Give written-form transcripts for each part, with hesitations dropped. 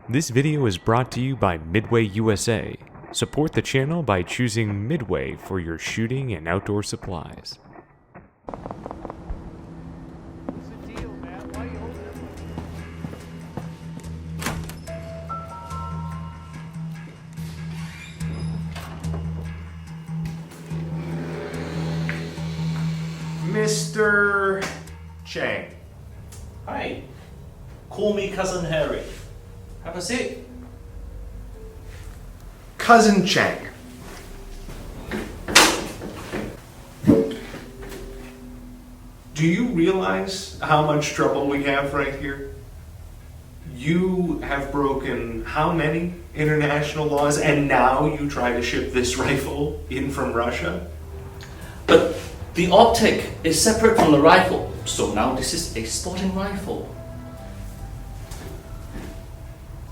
This video is brought to you by Midway USA. Support the channel by choosing Midway for your shooting and outdoor supplies. What's the deal, man? Why are you holding it? Mr. Chang. Hi. Call me Cousin Harry. Have a seat. Cousin Chang. Do you realize how much trouble we have right here? You have broken how many international laws, and now you try to ship this rifle in from Russia? But the optic is separate from the rifle, so now this is a sporting rifle.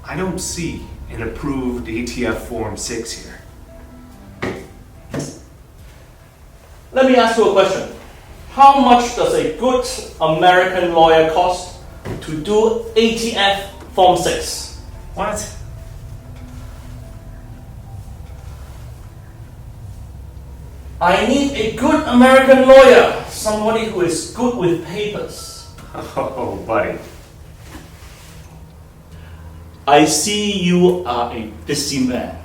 I don't see an approved ATF Form 6 here. Let me ask you a question. How much does a good American lawyer cost to do ATF Form 6? What? I need a good American lawyer, somebody who is good with papers. Oh, buddy. I see you are a busy man.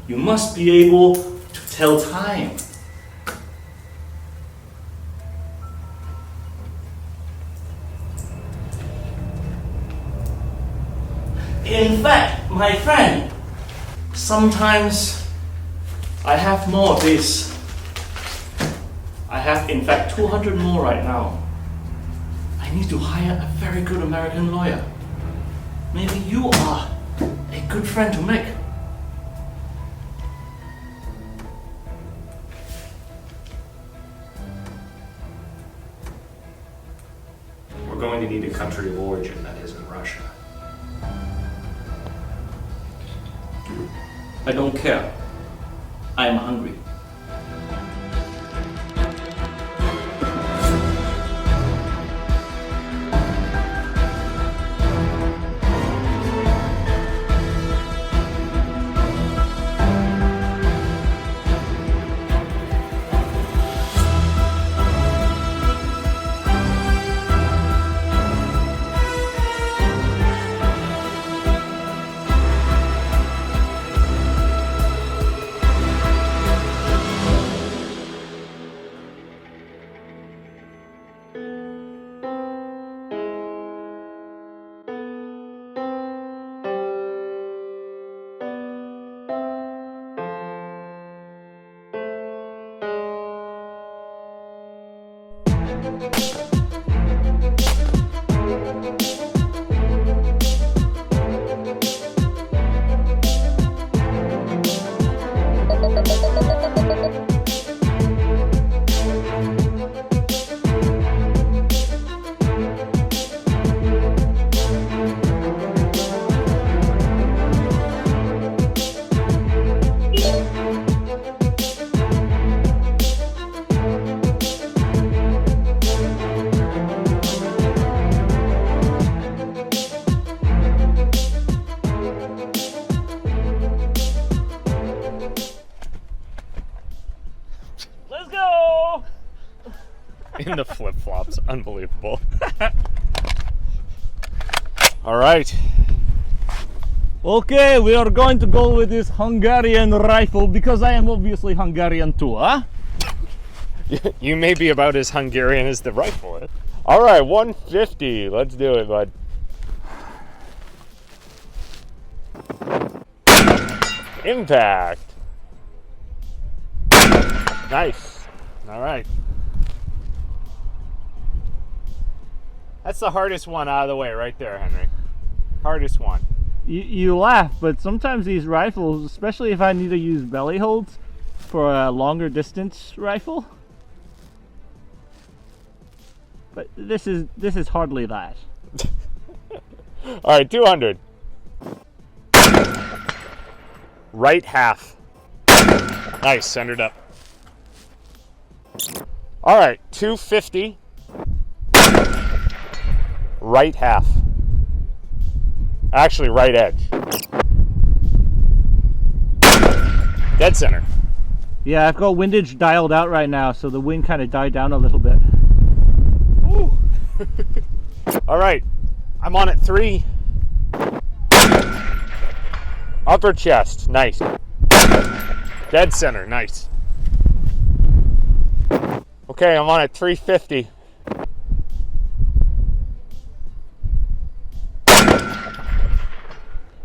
You must be able to tell time. In fact, my friend, sometimes I have more of this. I have, in fact, 200 more right now. I need to hire a very good American lawyer. Maybe you are a good friend to make. We're going to need a country of origin that isn't Russia. I don't care. I'm hungry. Let's go! In the flip-flops, unbelievable. All right. Okay, we are going to go with this Hungarian rifle because I am obviously Hungarian too, huh? You may be about as Hungarian as the rifle. All right, 150. Let's do it, bud. Impact. Nice. All right. That's the hardest one out of the way right there, Henry. Hardest one. You laugh, but sometimes these rifles, especially if I need to use belly holds for a longer distance rifle, but this is hardly that. All right, 200. Right half. Nice, centered up. All right, 250. Right half. Actually, right edge. Dead center. Yeah, I've got windage dialed out right now, so the wind kind of died down a little bit. Woo. All right, I'm on at 3. Upper chest, nice. Dead center, nice. Okay, I'm on at 350.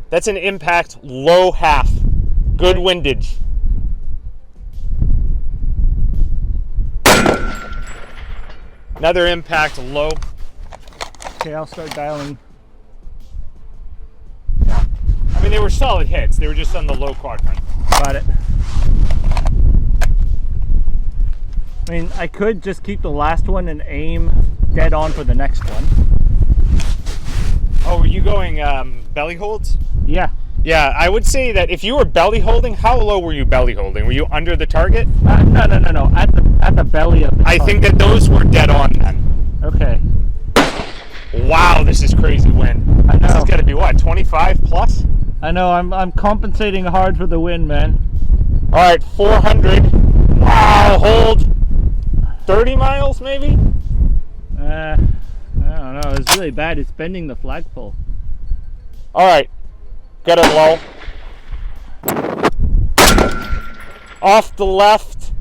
That's an impact low half. Good windage. Another impact low. Okay, I'll start dialing. I mean, they were solid hits. They were just on the low quadrant. Got it. I mean, I could just keep the last one and aim dead on for the next one. Oh, were you going belly holds? Yeah. Yeah, I would say that if you were belly holding, how low were you belly holding? Were you under the target? No. At the belly of the I think that those were dead on then. Okay. Wow, this is crazy wind. I know. This has got to be what, 25 plus? I know. I'm compensating hard for the wind, man. All right, 400. Wow, hold. 30 miles maybe? I don't know. It's really bad. It's bending the flagpole. All right, got it low. Off the left,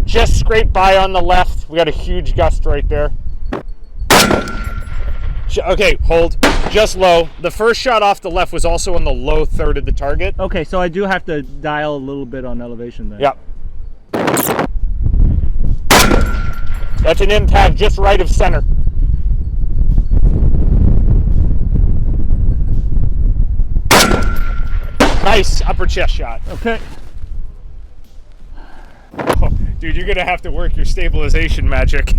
just scrape by on the left. We got a huge gust right there. Okay, hold, just low. The first shot off the left was also on the low third of the target. Okay, so I do have to dial a little bit on elevation then. Yep. That's an impact just right of center. Nice upper chest shot. Okay. Oh, dude, you're gonna have to work your stabilization magic.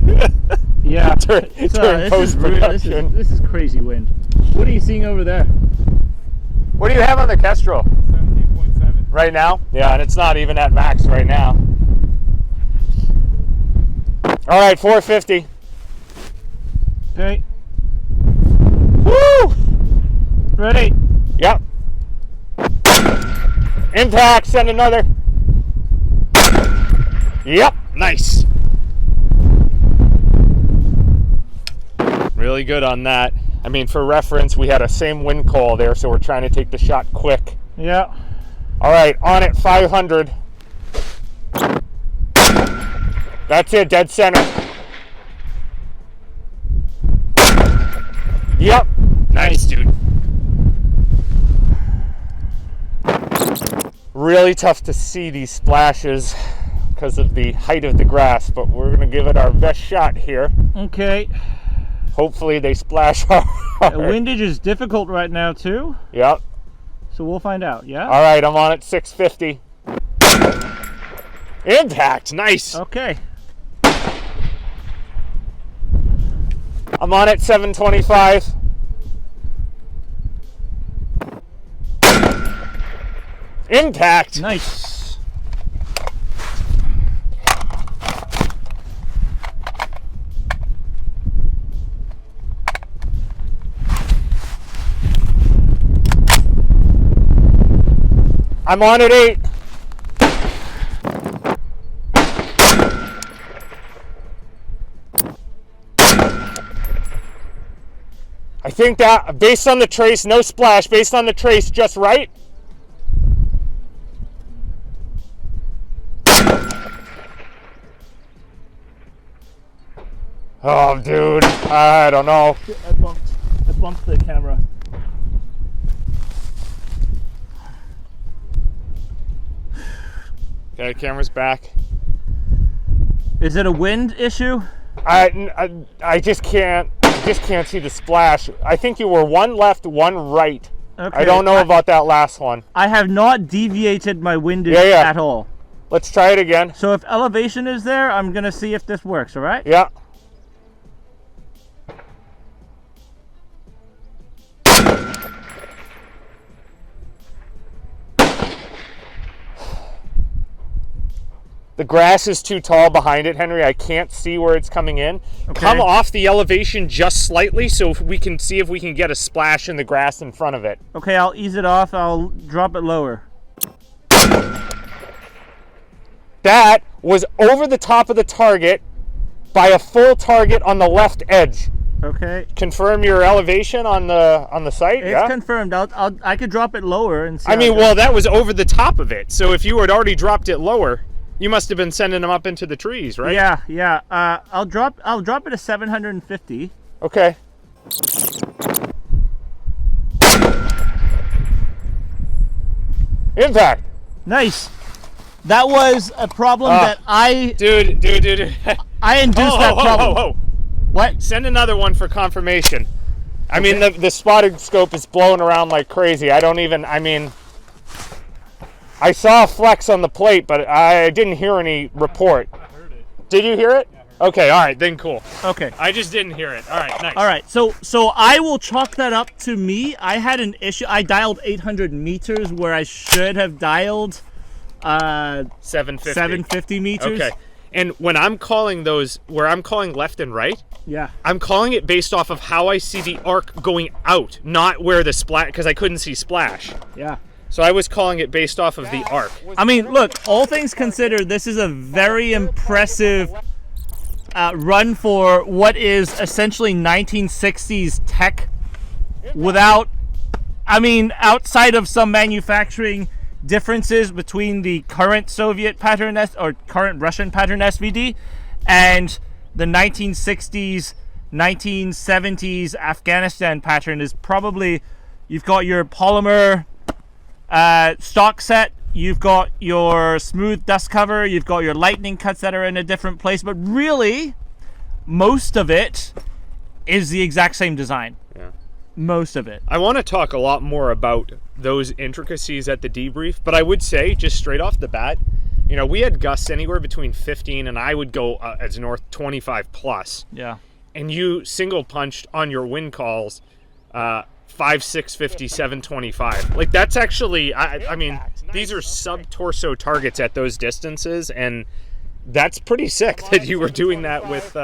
Yeah. during post-production. This is crazy wind. What are you seeing over there? What do you have on the Kestrel? 17.7. Right now? Yeah, and it's not even at max right now. All right, 450. Okay. Woo! Ready? Yep. Impact, send another. Yep, nice. Really good on that. I mean, for reference, we had a same wind call there, so we're trying to take the shot quick. Yeah. All right, on at 500. That's it, dead center. Yep, nice, dude. Really tough to see these splashes because of the height of the grass, but we're gonna give it our best shot here. Okay. Hopefully they splash hard. The windage is difficult right now too, Yep. so we'll find out, yeah? All right, I'm on at 650. Impact, nice. Okay. I'm on at 725. Impact. Nice. I'm on at 8. I think that, based on the trace, no splash, based on the trace, just right. Oh, dude, I don't know. I bumped the camera. Okay, camera's back. Is it a wind issue? I just can't see the splash. I think you were one left, one right. Okay. I don't know about that last one. I have not deviated my windage Yeah. at all. Let's try it again. So if elevation is there, I'm gonna see if this works, all right? Yeah. The grass is too tall behind it, Henry. I can't see where it's coming in. Okay. Come off the elevation just slightly so we can see if we can get a splash in the grass in front of it. Okay, I'll ease it off. I'll drop it lower. That was over the top of the target by a full target on the left edge. Okay. Confirm your elevation on the site. It's confirmed. I could drop it lower and see. I mean, well, that was over the top of it. So if you had already dropped it lower, you must have been sending them up into the trees, right? Yeah. I'll drop it to 750. Okay. Impact. Nice. That was a problem that I Dude. I induced that problem. Whoa. What? Send another one for confirmation. I mean, the spotted scope is blowing around like crazy. I saw a flex on the plate, but I didn't hear any report. I heard it. Did you hear it? Okay, all right, then cool. Okay. I just didn't hear it. All right, nice. All right, so I will chalk that up to me. I had an issue. I dialed 800 meters where I should have dialed 750 meters. Okay. And when I'm calling those, where I'm calling left and right, yeah, I'm calling it based off of how I see the arc going out, not where the splash, because I couldn't see splash. Yeah. So I was calling it based off of the arc. I mean, look, all things considered, this is a very impressive run for what is essentially 1960s tech without, I mean, outside of some manufacturing differences between the current Soviet pattern or current Russian pattern SVD and the 1960s, 1970s Afghanistan pattern is probably, you've got your polymer stock set, you've got your smooth dust cover, you've got your lightning cuts that are in a different place, but really most of it is the exact same design. Yeah. Most of it. I want to talk a lot more about those intricacies at the debrief, but I would say just straight off the bat, you know, we had gusts anywhere between 15 and I would go as north 25 plus. Yeah. And you single punched on your wind calls 5, 650, 725. Like that's actually, I mean, these are sub-torso targets at those distances, and that's pretty sick that you were doing that with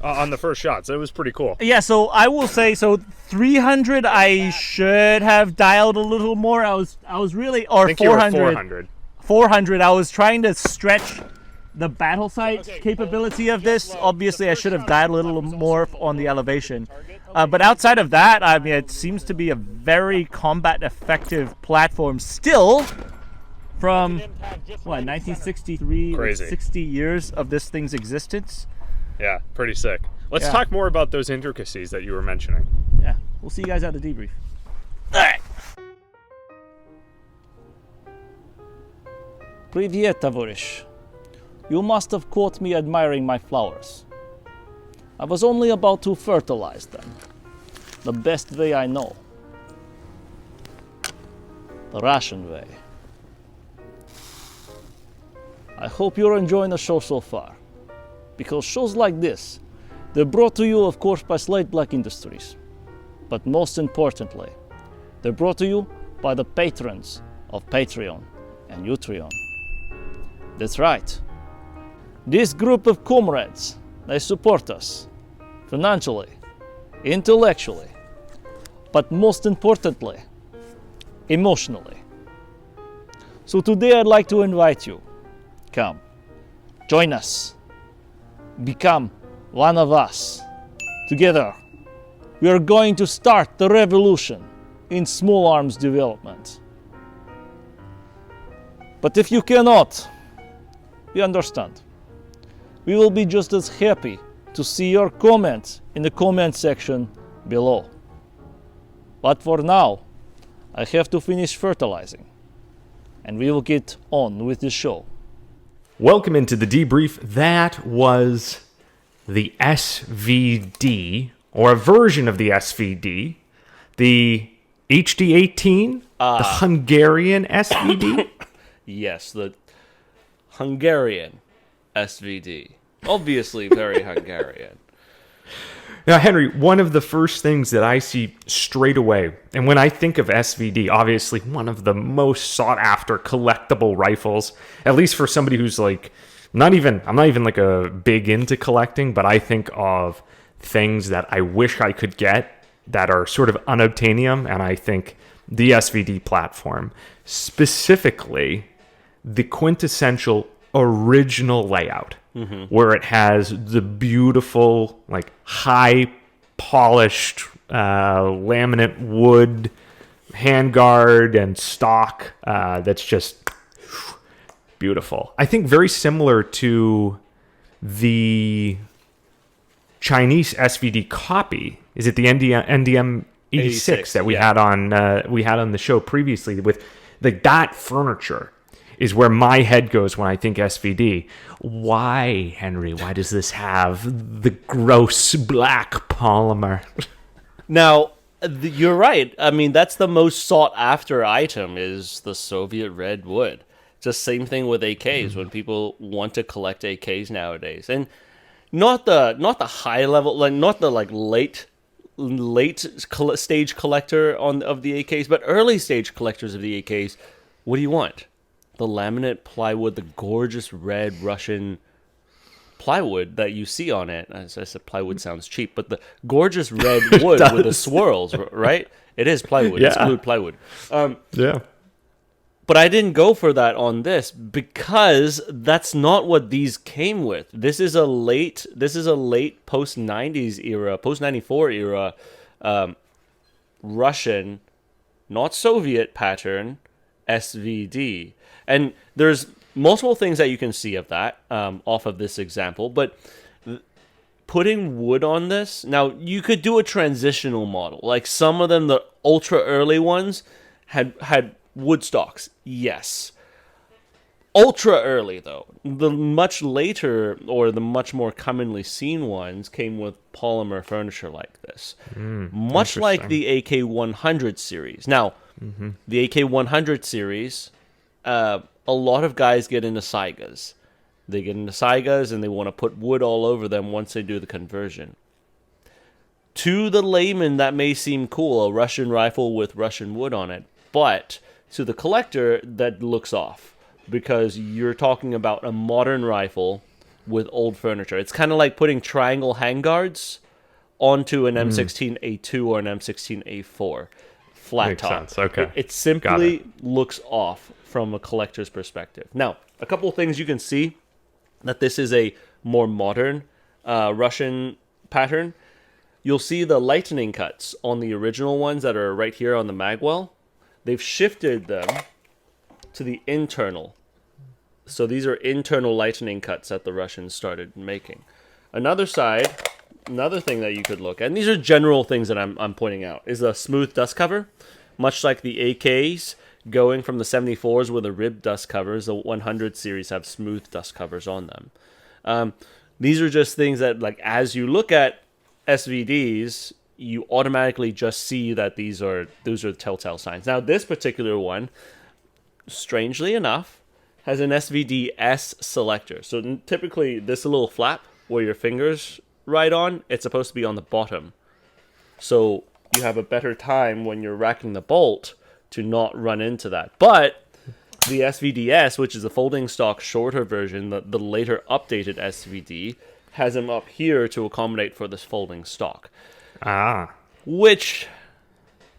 on the first shots. It was pretty cool. Yeah, so I will say, so 300 I should have dialed a little more. I was really, or I think 400. You were 400. 400, I was trying to stretch the battle sight capability of this. Obviously, I should have dialed a little more on the elevation. But outside of that, I mean, it seems to be a very combat effective platform still from, what, 1963, Crazy. 60 years of this thing's existence. Yeah, pretty sick. Let's talk more about those intricacies that you were mentioning. Yeah, we'll see you guys at the debrief. All right. Привет, товарищ. You must have caught me admiring my flowers. I was only about to fertilize them, the best way I know. The Russian way. I hope you're enjoying the show so far, because shows like this, they're brought to you, of course, by Slate Black Industries. But most importantly, they're brought to you by the patrons of Patreon and Utreon. That's right. This group of comrades, they support us financially, intellectually, but most importantly, emotionally. So today I'd like to invite you. Come, join us. Become one of us. Together, we are going to start the revolution in small arms development. But if you cannot, we understand. We will be just as happy to see your comments in the comment section below. But for now, I have to finish fertilizing, and we will get on with the show. Welcome into the debrief. That was the SVD, or a version of the SVD, the HD-18, the Hungarian SVD. Yes, the Hungarian SVD. Obviously very Hungarian. Now, Henry, one of the first things that I see straight away, and when I think of SVD, obviously one of the most sought after collectible rifles, at least for somebody who's like, I'm not even like a big into collecting, but I think of things that I wish I could get that are sort of unobtainium, and I think the SVD platform, specifically the quintessential original layout, where it has the beautiful, like, high polished laminate wood handguard and stock that's just beautiful. I think very similar to the Chinese SVD copy. Is it the NDM 86 that we had on the show previously? With like that furniture is where my head goes when I think SVD. Why, Henry? Why does this have the gross black polymer? Now, you're right. I mean, that's the most sought after item is the Soviet red wood. Just same thing with AKs when people want to collect AKs nowadays, and not the high level, like not the like late stage collector of the AKs, but early stage collectors of the AKs. What do you want? The laminate plywood, the gorgeous red Russian plywood that you see on it. As I said, plywood sounds cheap, but the gorgeous red wood with the swirls, right? It is plywood. Yeah. It's glued plywood. Yeah. But I didn't go for that on this because that's not what these came with. This is a late post 90s era, post 94 era Russian, not Soviet pattern SVD. And there's multiple things that you can see of that off of this example, but putting wood on this, now you could do a transitional model. Like some of them, the ultra early ones had wood stocks, yes. Ultra early, though, the much later or the much more commonly seen ones came with polymer furniture like this. Much like the AK-100 series. Now, the AK-100 series, a lot of guys get into Saigas. They get into Saigas and they want to put wood all over them once they do the conversion. To the layman, that may seem cool, a Russian rifle with Russian wood on it, but to the collector, that looks off because you're talking about a modern rifle with old furniture. It's kind of like putting triangle handguards onto an M16A2 or an M16A4 flat Makes top. sense. Okay. It simply looks off from a collector's perspective. Now, a couple of things you can see that this is a more modern Russian pattern. You'll see the lightning cuts on the original ones that are right here on the magwell. They've shifted them to the internal. So these are internal lightning cuts that the Russians started making. Another thing that you could look at, and these are general things that I'm pointing out, is a smooth dust cover. Much like the AKs going from the 74s with the ribbed dust covers, the 100 series have smooth dust covers on them. These are just things that, like, as you look at SVDs, you automatically just see that those are telltale signs. Now, this particular one, strangely enough, has an SVD-S selector. So typically, this little flap where your fingers ride on, it's supposed to be on the bottom. So you have a better time when you're racking the bolt to not run into that. But the SVD-S, which is a folding stock shorter version, the later updated SVD, has them up here to accommodate for this folding stock. Which,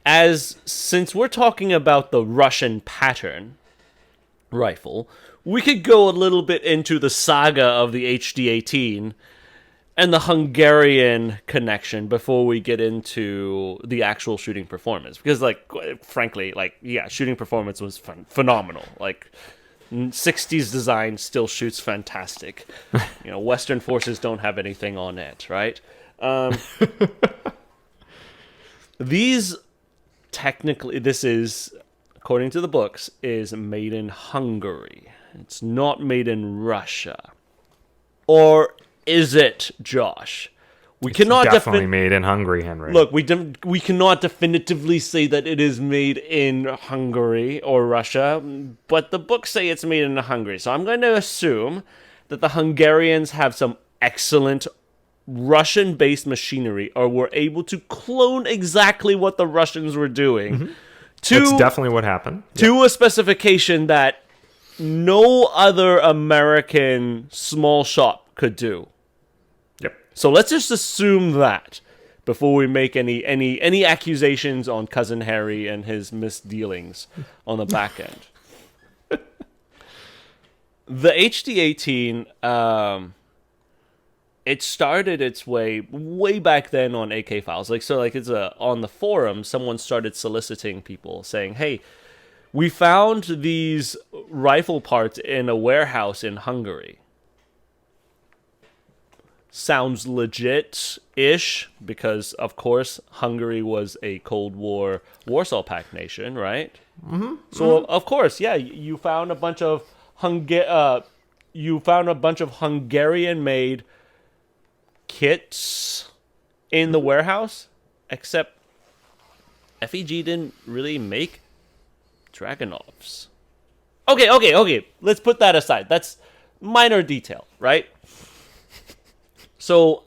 since we're talking about the Russian pattern rifle, we could go a little bit into the saga of the HD-18 and the Hungarian connection before we get into the actual shooting performance. Because, frankly, shooting performance was phenomenal. 60s design still shoots fantastic. Western forces don't have anything on it, right? This is, according to the books, is made in Hungary. It's not made in Russia. Or is it, Josh? It's definitely made in Hungary, Henry. Look, we cannot definitively say that it is made in Hungary or Russia, but the books say it's made in Hungary. So I'm going to assume that the Hungarians have some excellent Russian-based machinery, or were able to clone exactly what the Russians were doing. That's definitely what happened. To a specification that no other American small shop could do. Yep. So let's just assume that before we make any accusations on Cousin Harry and his misdealings on the back end. The HD-18, it started its way back then on AK files. It's on the forum, someone started soliciting people saying, hey, we found these rifle parts in a warehouse in Hungary. Sounds legit-ish, because, of course, Hungary was a Cold War Warsaw Pact nation, right? Mm-hmm. So, of course, yeah, you found a bunch of Hungarian-made kits in the warehouse, except FEG didn't really make Dragunovs. Okay, let's put that aside. That's minor detail, right? So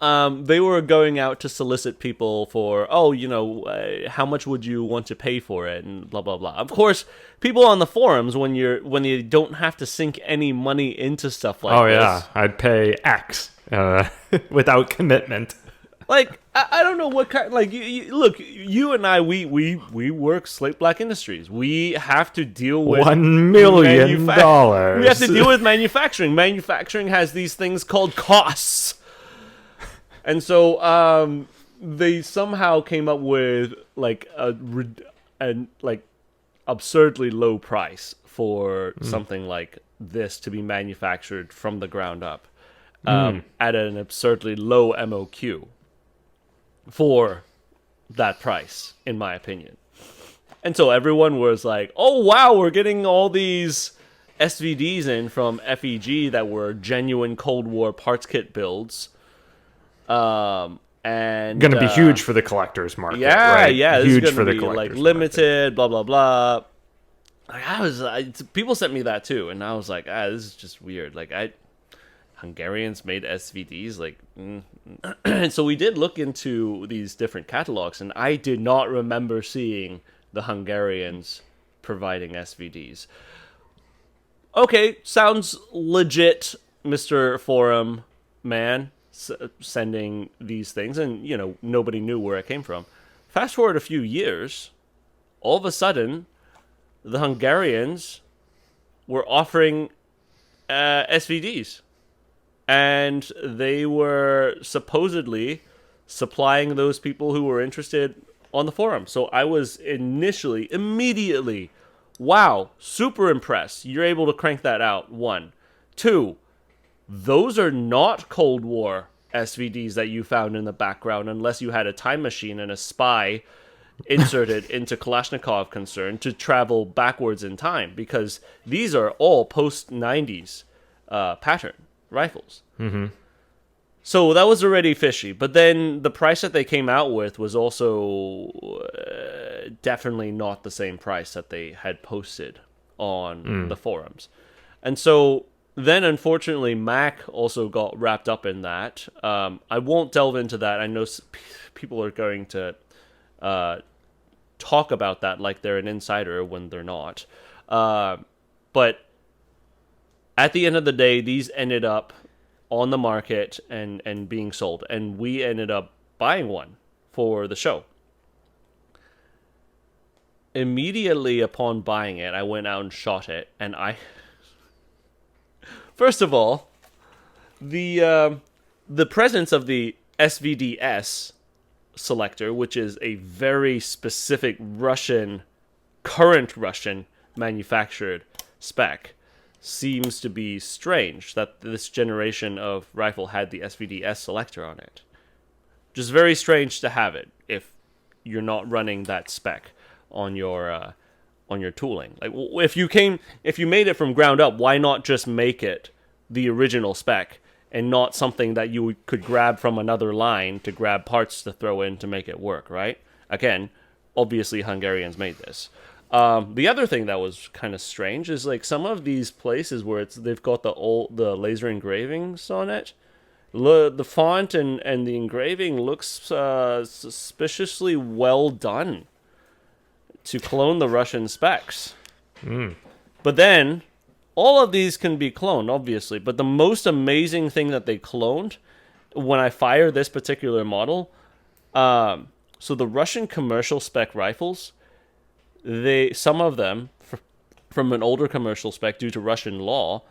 they were going out to solicit people for, how much would you want to pay for it, and blah blah blah. Of course, people on the forums, when you don't have to sink any money into stuff like this. Oh yeah, I'd pay X without commitment. I don't know what kind. Look, you and I, we work Slate Black Industries. We have to deal with $1 million. We have to deal with manufacturing. Manufacturing has these things called costs. And so they somehow came up with an absurdly low price for something like this to be manufactured from the ground up at an absurdly low MOQ for that price, in my opinion. And so everyone was like, oh wow, we're getting all these SVDs in from FEG that were genuine Cold War parts kit builds. And going to be huge for the collector's market. Yeah, right? Yeah, huge this is for the be collector's limited, blah blah blah. People sent me that too, and I was like, this is just weird. Hungarians made SVDs, and so we did look into these different catalogs, and I did not remember seeing the Hungarians providing SVDs. Okay, sounds legit, Mr. Forum Man. Sending these things, and nobody knew where it came from. Fast forward a few years, all of a sudden the Hungarians were offering SVDs, and they were supposedly supplying those people who were interested on the forum. So I was immediately, wow, super impressed. You're able to crank that out. 1, 2, those are not Cold War SVDs that you found in the background, unless you had a time machine and a spy inserted into Kalashnikov Koncern to travel backwards in time, because these are all post-90s pattern rifles. Mm-hmm. So that was already fishy. But then the price that they came out with was also definitely not the same price that they had posted on the forums. And so then, unfortunately, Mac also got wrapped up in that. I won't delve into that. I know people are going to talk about that like they're an insider when they're not. But at the end of the day, these ended up on the market and being sold. And we ended up buying one for the show. Immediately upon buying it, I went out and shot it, and first of all, the presence of the SVD-S selector, which is a very specific current Russian manufactured spec, seems to be strange that this generation of rifle had the SVD-S selector on it. Just very strange to have it if you're not running that spec on your tooling. If you made it from ground up, why not just make it the original spec and not something that you could grab from another line to grab parts to throw in to make it work, right? Again, obviously Hungarians made this. The other thing that was kind of strange is some of these places where they've got the laser engravings on it. The font and the engraving looks suspiciously well done to clone the Russian specs. But then, all of these can be cloned, obviously. But the most amazing thing that they cloned, when I fired this particular model, so the Russian commercial spec rifles, some of them, from an older commercial spec due to Russian law,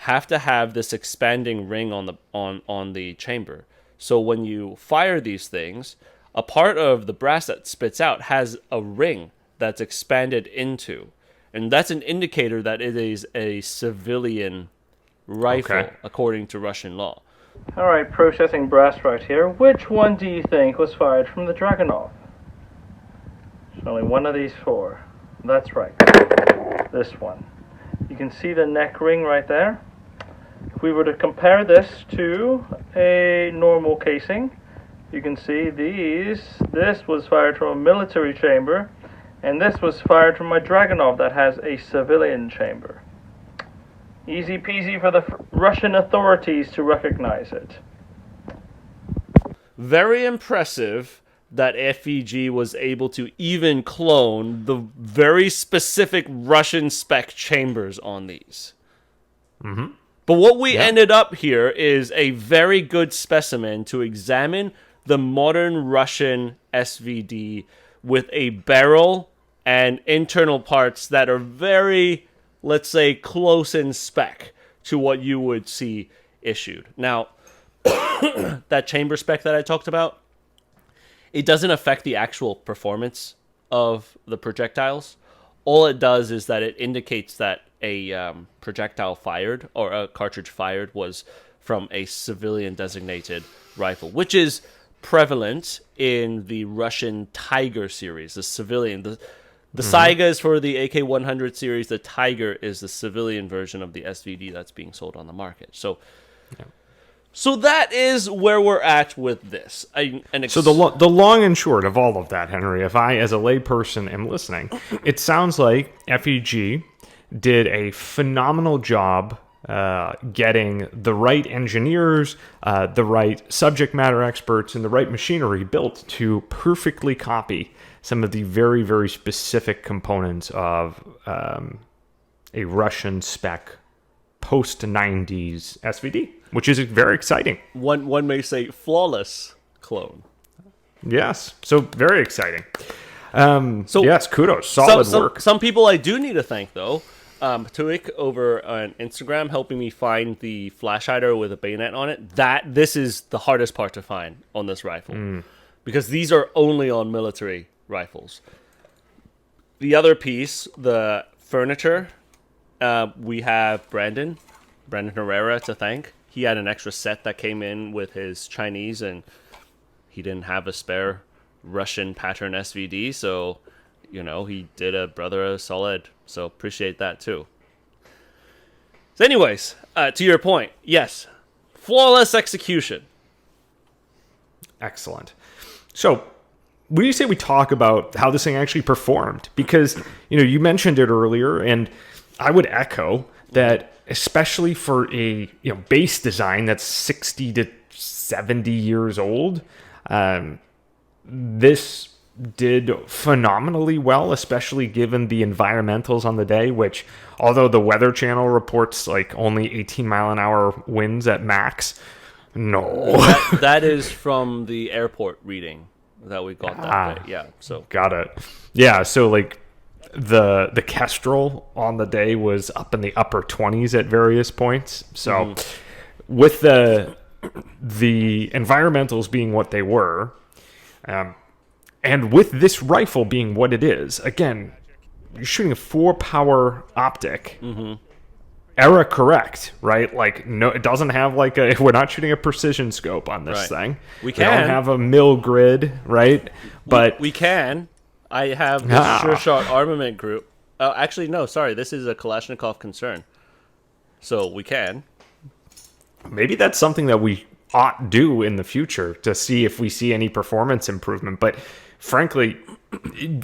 have to have this expanding ring on the chamber. So when you fire these things, a part of the brass that spits out has a ring that's expanded into, and that's an indicator that it is a civilian rifle, according to Russian law. All right, processing brass right here. Which one do you think was fired from the Dragunov? There's only one of these four. That's right. This one. You can see the neck ring right there. If we were to compare this to a normal casing, you can see this was fired from a military chamber, and this was fired from a Dragunov that has a civilian chamber. Easy peasy for the Russian authorities to recognize it. Very impressive that FEG was able to even clone the very specific Russian spec chambers on these. Mm-hmm. But what we ended up here is a very good specimen to examine the modern Russian SVD with a barrel and internal parts that are very, let's say, close in spec to what you would see issued. Now, that chamber spec that I talked about, it doesn't affect the actual performance of the projectiles. All it does is that it indicates that a projectile fired or a cartridge fired was from a civilian designated rifle, which is prevalent in the Russian Tiger series, the civilian. The Saiga is for the AK-100 series. The Tiger is the civilian version of the SVD that's being sold on the market. So that is where we're at with this. So the long and short of all of that, Henry, if I, as a layperson, am listening, it sounds like FEG did a phenomenal job getting the right engineers, the right subject matter experts, and the right machinery built to perfectly copy some of the very, very specific components of a Russian spec post-90s SVD, which is very exciting. One may say flawless clone. Yes, so very exciting. Yes, kudos, solid work. Some people I do need to thank, though. Tuik over on Instagram helping me find the flash hider with a bayonet on it. This is the hardest part to find on this rifle. Because these are only on military rifles. The other piece, the furniture, we have Brandon Herrera to thank. He had an extra set that came in with his Chinese, and he didn't have a spare Russian pattern SVD, so, he did a brother a solid. So appreciate that too. So anyways, to your point, yes, flawless execution. Excellent. So, what do you say we talk about how this thing actually performed? Because, you mentioned it earlier, and I would echo that, especially for a base design that's 60 to 70 years old, this did phenomenally well, especially given the environmentals on the day, which, although the Weather Channel reports like only 18 mile an hour winds at max, no. that is from the airport reading that we got that day. Yeah, so got it. Yeah, so like the Kestrel on the day was up in the upper 20s at various points. So with the environmentals being what they were, and with this rifle being what it is, again, you're shooting a 4-power optic. Era correct, right? Like, no, it doesn't have like we're not shooting a precision scope on this thing. We don't have a mil grid, right? But we can. I have the Sure Shot Armament Group. Oh, actually, no, sorry. This is a Kalashnikov Koncern. So we can. Maybe that's something that we ought do in the future to see if we see any performance improvement. But frankly,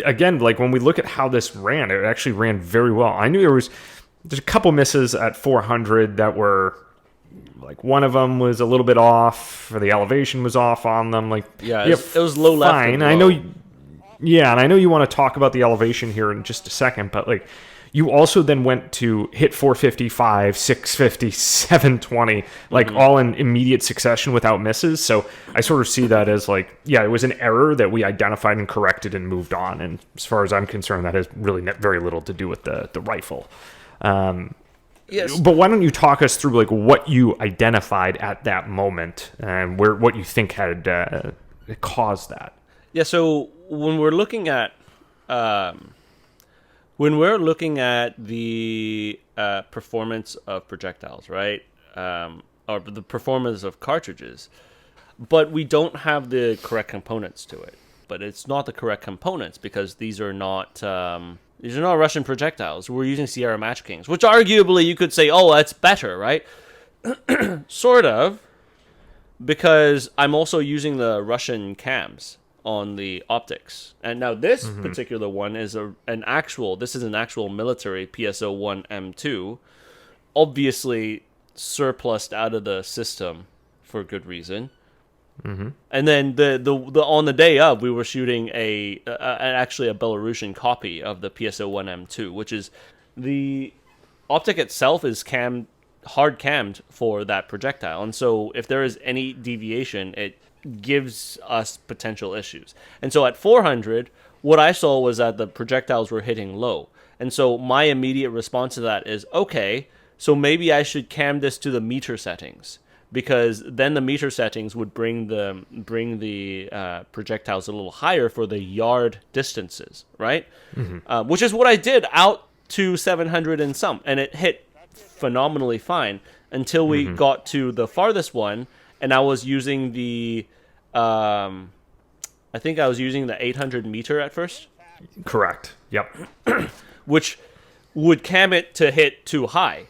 again, like when we look at how this ran, it actually ran very well. I knew there's a couple misses at 400 that were like, one of them was a little bit off, or the elevation was off on them. Like, it was low left. Fine, I know. Yeah, and I know you want to talk about the elevation here in just a second, but like, you also then went to hit 455, 650, 720, like all in immediate succession without misses. So I sort of see that as like, yeah, it was an error that we identified and corrected and moved on. And as far as I'm concerned, that has really very little to do with the rifle. Yes. But why don't you talk us through like what you identified at that moment and what you think had caused that? Yeah, so when we're looking at the performance of projectiles, right, or the performance of cartridges, but we don't have the correct components to it. But it's not the correct components because these are not Russian projectiles. We're using Sierra Match Kings, which arguably you could say, oh, that's better, right? Sort of, because I'm also using the Russian cams on the optics. And now this particular one is an actual military PSO-1M2, obviously surplused out of the system for good reason. And then the on the day of, we were shooting actually a Belarusian copy of the PSO-1M2, which is the optic itself is hard cammed for that projectile, and so if there is any deviation, it gives us potential issues. And so at 400, what I saw was that the projectiles were hitting low, and so my immediate response to that is, okay, so maybe I should cam this to the meter settings, because then the meter settings would bring the projectiles a little higher for the yard distances, right? Which is what I did out to 700 and some, and it hit phenomenally fine until we got to the farthest one, and I was using the I think I was using the 800 meter at first. Correct. Yep. Which would cam it to hit too high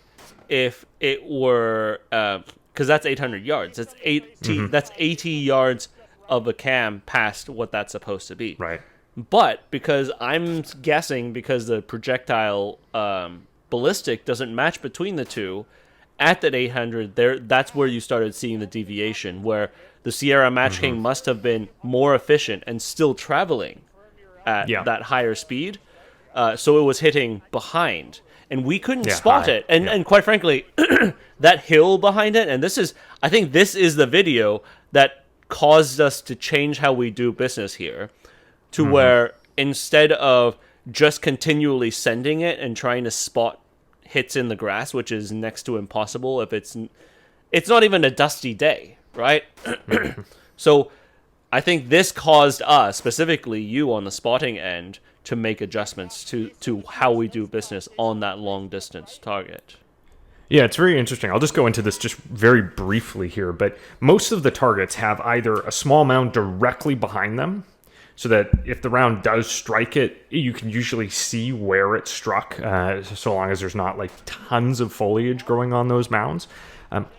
if it were because that's 800 yards. That's 80 yards of a cam past what that's supposed to be. Right. But because I'm guessing because the projectile ballistic doesn't match between the two, at that 800, that's where you started seeing the deviation, where the Sierra Match King must have been more efficient and still traveling at that higher speed. So it was hitting behind. And we couldn't spot it. And quite frankly, that hill behind it, and I think this is the video that caused us to change how we do business here, to where instead of just continually sending it and trying to spot hits in the grass, which is next to impossible if it's not even a dusty day, right? So I think this caused us, specifically you on the spotting end, to make adjustments to how we do business on that long distance target. Yeah, it's very interesting. I'll just go into this just very briefly here, but most of the targets have either a small mound directly behind them, so that if the round does strike it, you can usually see where it struck, so long as there's not like tons of foliage growing on those mounds.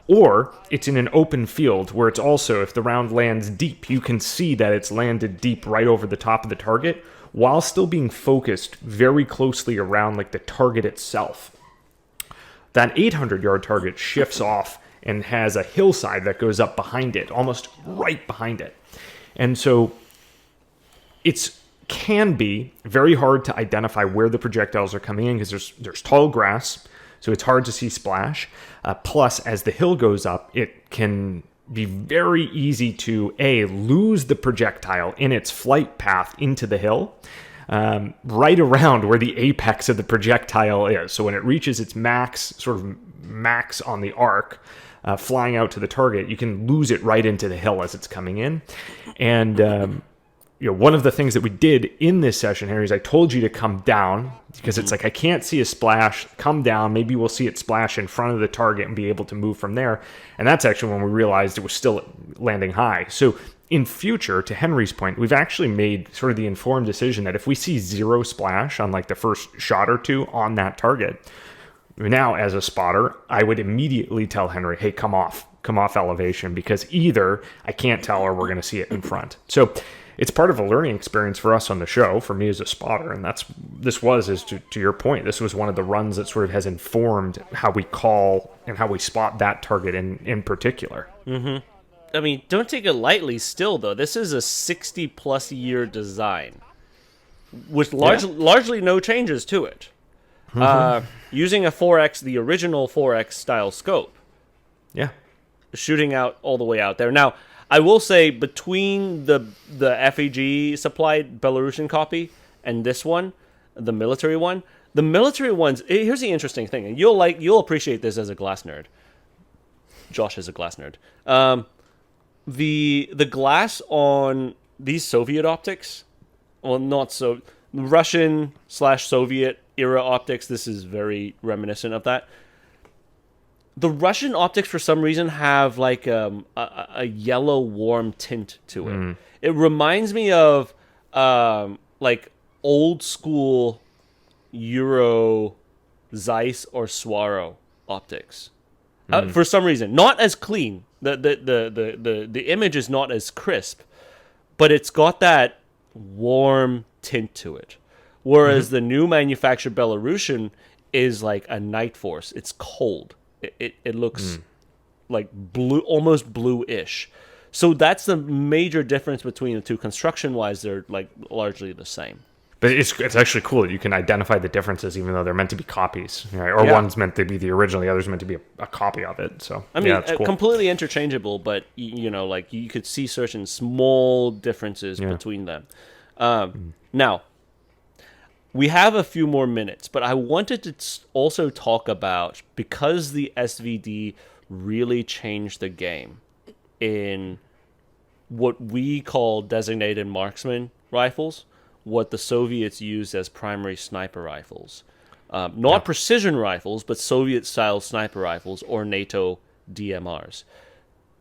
Or it's in an open field where it's also, if the round lands deep, you can see that it's landed deep right over the top of the target, while still being focused very closely around like the target itself. That 800-yard target shifts off and has a hillside that goes up behind it, almost right behind it. And so it can be very hard to identify where the projectiles are coming in because there's tall grass, so it's hard to see splash. Plus, as the hill goes up, it can be very easy to lose the projectile in its flight path into the hill, right around where the apex of the projectile is. So when it reaches its max on the arc, flying out to the target, you can lose it right into the hill as it's coming in. And one of the things that we did in this session, Harry, is I told you to come down because it's like, I can't see a splash. Come down. Maybe we'll see it splash in front of the target and be able to move from there. And that's actually when we realized it was still landing high. So in future, to Henry's point, we've actually made sort of the informed decision that if we see zero splash on like the first shot or two on that target, now as a spotter, I would immediately tell Henry, hey, come off elevation, because either I can't tell or we're going to see it in front. So it's part of a learning experience for us on the show, for me as a spotter, and to your point, this was one of the runs that sort of has informed how we call and how we spot that target in particular. I mean, don't take it lightly still, though. This is a 60-plus year design with largely no changes to it. Using a 4X, the original 4X style scope. Yeah. Shooting out all the way out there. Now, I will say between the FEG supplied Belarusian copy and this one, the military one. The military ones. Here's the interesting thing, and you'll appreciate this as a glass nerd. Josh is a glass nerd. The glass on these Soviet optics, well, not so Russian/Soviet era optics. This is very reminiscent of that. The Russian optics, for some reason, have like a yellow warm tint to it. It reminds me of like old school Euro Zeiss or Swaro optics. For some reason, not as clean. The image is not as crisp, but it's got that warm tint to it. Whereas the new manufactured Belarusian is like a night force. It's cold. It looks like blue, almost blue-ish. So that's the major difference between the two. Construction-wise, they're like largely the same. But it's actually cool that you can identify the differences, even though they're meant to be copies, right? Or one's meant to be the original, the other's meant to be a copy of it. So I mean, it's cool. completely interchangeable, but you know, like you could see certain small differences between them. Now, we have a few more minutes, but I wanted to also talk about, because the SVD really changed the game in what we call designated marksman rifles, what the Soviets used as primary sniper rifles. Not precision rifles, but Soviet-style sniper rifles or NATO DMRs.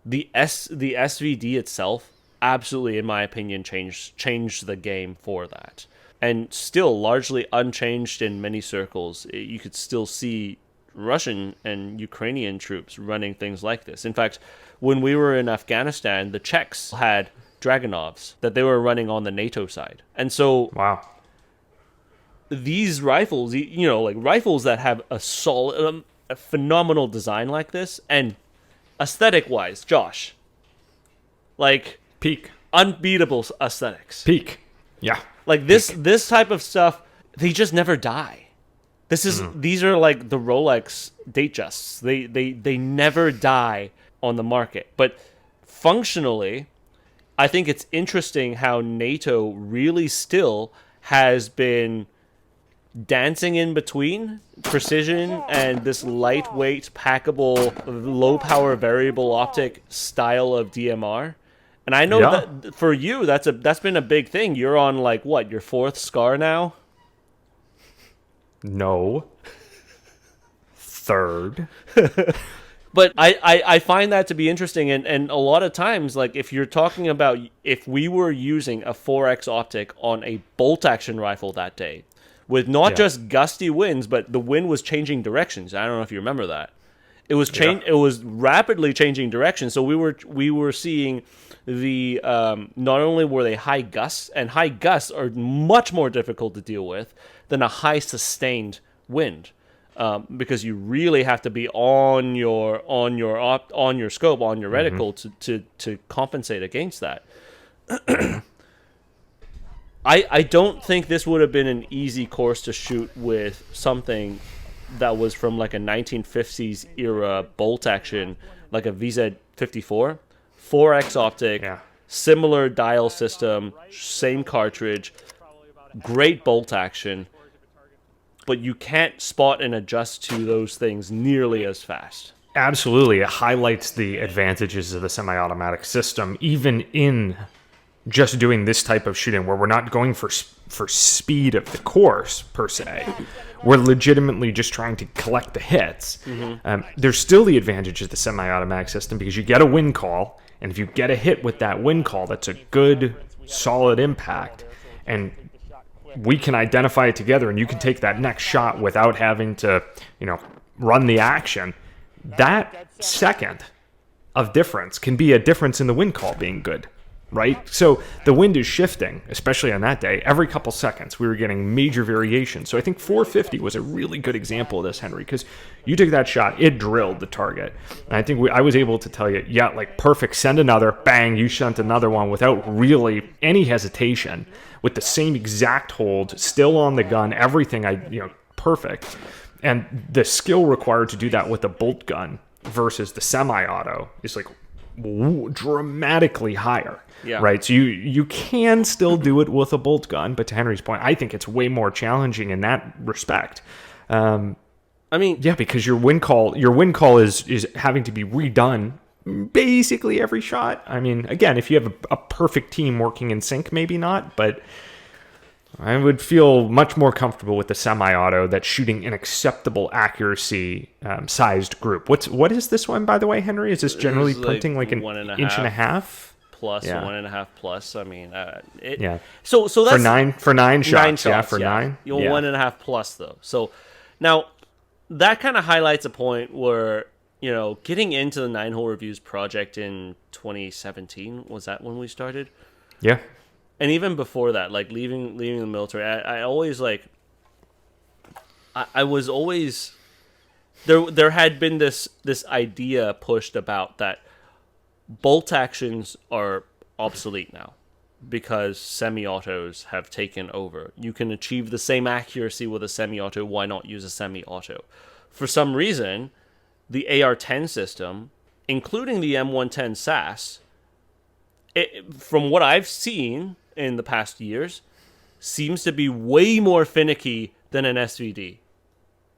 The SVD itself absolutely, in my opinion, changed the game for that. And still largely unchanged in many circles. You could still see Russian and Ukrainian troops running things like this. In fact, when we were in Afghanistan, the Czechs had Dragunovs that they were running on the NATO side. And so these rifles, you know, like rifles that have a solid, a phenomenal design like this, and aesthetic-wise, Josh, like peak, unbeatable aesthetics. Peak. Yeah. Like this type of stuff, they just never die. These are like the Rolex Datejusts. They never die on the market. But functionally, I think it's interesting how NATO really still has been dancing in between precision and this lightweight, packable, low-power variable optic style of DMR. And I know that for you, that's been a big thing. You're on like what, your 4th SCAR now? No. 3rd. But I find that to be interesting, and a lot of times, like if you're talking about if we were using a 4X optic on a bolt-action rifle that day, with not just gusty winds, but the wind was changing directions. I don't know if you remember that. It was It was rapidly changing direction. So we were seeing the not only were they high gusts, and high gusts are much more difficult to deal with than a high sustained wind. Because you really have to be on your scope, on your reticle to compensate against that. I don't think this would have been an easy course to shoot with something that was from like a 1950s era bolt action, like a VZ54, 4X optic, similar dial system, same cartridge, great bolt action. But you can't spot and adjust to those things nearly as fast. Absolutely. It highlights the advantages of the semi-automatic system, even in just doing this type of shooting where we're not going for speed of the course, per se. We're legitimately just trying to collect the hits. There's still the advantage of the semi-automatic system because you get a wind call, and if you get a hit with that wind call, that's a good, solid impact. And we can identify it together, and you can take that next shot without having to, run the action. That second of difference can be a difference in the wind call being good, right? So the wind is shifting, especially on that day. Every couple seconds, we were getting major variation. So I think 450 was a really good example of this, Henry, because you took that shot, it drilled the target. And I think I was able to tell you, perfect, send another, bang, you sent another one without really any hesitation, with the same exact hold, still on the gun, everything, perfect. And the skill required to do that with a bolt gun versus the semi-auto is like dramatically higher. Yeah. Right. So you can still do it with a bolt gun, but to Henry's point, I think it's way more challenging in that respect. I mean, Yeah, because your wind call is having to be redone basically every shot. I mean, again, if you have a perfect team working in sync, maybe not, but I would feel much more comfortable with the semi-auto that's shooting an acceptable accuracy sized group. What is this one, by the way, Henry? Is this generally This is printing like an 1.5 inch and a half? plus, Yeah. 1.5 plus. I mean, Yeah. So that's For nine shots. nine shots. Yeah, for nine. You're Yeah. 1.5 plus though. So now that kind of highlights a point where, you know, getting into the 9-hole reviews project in 2017, was that when we started? Yeah. And even before that, like leaving the military, I always like, I was always, there had been this idea pushed about that bolt actions are obsolete now because semi-autos have taken over. You can achieve the same accuracy with a semi-auto. Why not use a semi-auto? For some reason, the AR-10 system, including the M110 SAS, from what I've seen in the past years, seems to be way more finicky than an SVD.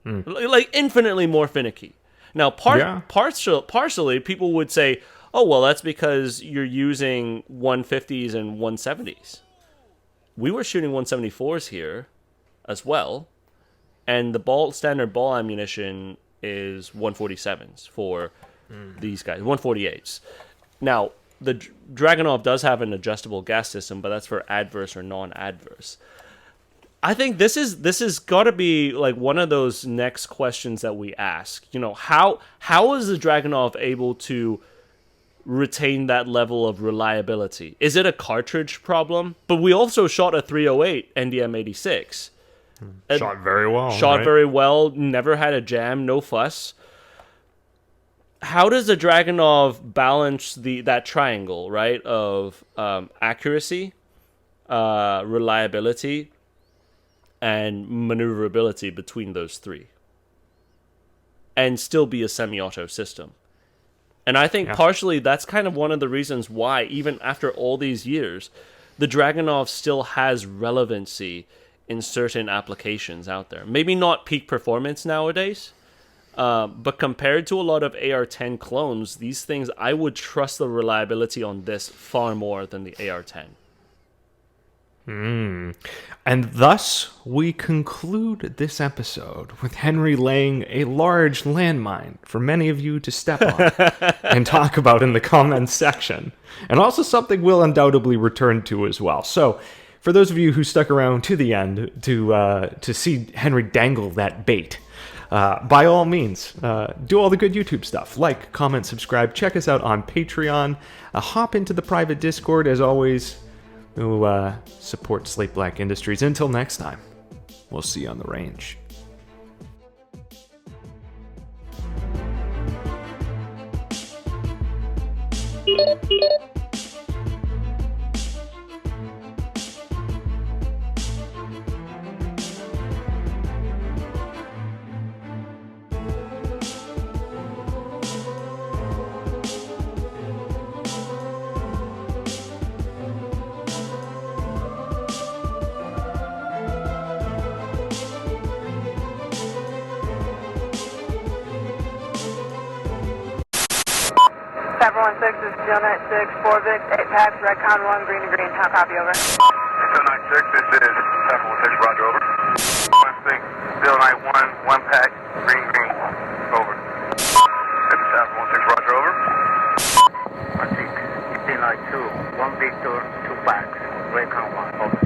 Like infinitely more finicky. Now, partially, people would say, oh, well, that's because you're using 150s and 170s. We were shooting 174s here as well, and the standard ball ammunition is 147s for these guys, 148s. Now, the Dragunov does have an adjustable gas system, but that's for adverse or non-adverse. I think this is got to be like one of those next questions that we ask. You know, how is the Dragunov able to retain that level of reliability? Is it a cartridge problem? But we also shot a 308 NDM86. Shot very well. Shot right? very well. Never had a jam. No fuss. How does the Dragunov balance that triangle, right, of accuracy, reliability, and maneuverability between those three, and still be a semi-auto system? And I think partially that's kind of one of the reasons why, even after all these years, the Dragunov still has relevancy in certain applications out there. Maybe not peak performance nowadays, but compared to a lot of AR-10 clones, these things, I would trust the reliability on this far more than the AR-10. And thus, we conclude this episode with Henry laying a large landmine for many of you to step on and talk about in the comments section. And also something we'll undoubtedly return to as well. So, for those of you who stuck around to the end to see Henry dangle that bait, by all means, do all the good YouTube stuff. Like, comment, subscribe. Check us out on Patreon. Hop into the private Discord, as always, who support Slate Black Industries. Until next time, we'll see you on the range. This is Steel 96, 4 Vic, 8 packs, Redcon 1, green to green. How copy, over? Steel 96, this is 716, roger, over. 1-6, Steel 91, 1 pack, green, green, over. This is 716, roger, over. 1-6, Steel 92, 1 Victor, 2 packs, Redcon 1, over.